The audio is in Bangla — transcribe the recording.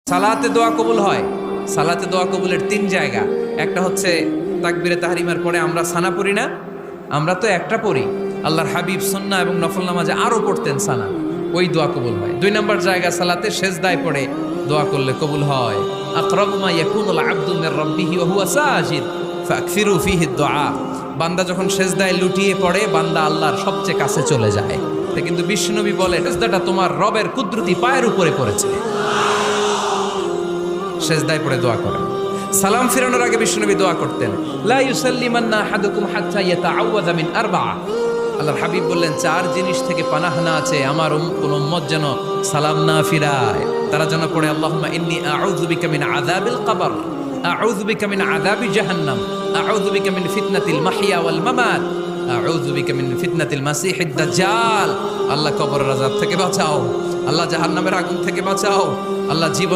সালাতে দোয়া কবুল হয়। সালাতে দোয়া কবুলের 3 জায়গা। একটা হচ্ছে তাকবীরে তাহরিমার পরে আমরা সানা পড়ি না, আমরা তো একটা পড়ি। আল্লাহর হাবিব সুন্নাহ এবং নফল নামাজে আরো পড়তেন সানা, ওই দোয়া কবুল হয়। 2 নম্বর জায়গা সালাতে সেজদায় পড়ে দোয়া করলে কবুল হয়। আকরাবু মা ইয়াকুনুল আবদু মির রাব্বিহি ওয়া হুয়া সাজিদ ফাকসিরু ফীহি দুআ। বান্দা যখন সেজদায় লুটিয়ে পড়ে, বান্দা আল্লাহর সবচেয়ে কাছে চলে যায়। কিন্তু বিশ্বনবী বলে, সেজদাটা তোমার রবের কুদরতি পায়ের উপরে পড়েছে। সেজদায় পড়ে দোয়া করেন। সালাম ফিরানোর আগে বিশ্বনবী দোয়া করতেন, লা ইউসাল্লিমান্না আহাদুকুম হাত্তা ইয়াতাআওয়াযা মিন আরবা'a। আল্লাহর হাবিব বললেন, 4 জিনিস থেকে পানাহ না আছে আমার কোন উম্মত যেন সালাম না ফিরায়। তারা যেন পড়ে, আল্লাহুম্মা ইন্নী আউযু বিকা মিন আযাবিল কবর, আউযু বিকা মিন আযাবি জাহান্নাম, আউযু বিকা মিন ফিতনাতিল মাহইয়া ওয়াল মামাত, আউযু বিকা মিন ফিতনাতিল মাসিহিদ দাজ্জাল। আল্লাহ কবরের আযাব থেকে বাঁচাও, আল্লাহ জাহান্নামের আগুন থেকে বাঁচাও, আল্লাহ জীবন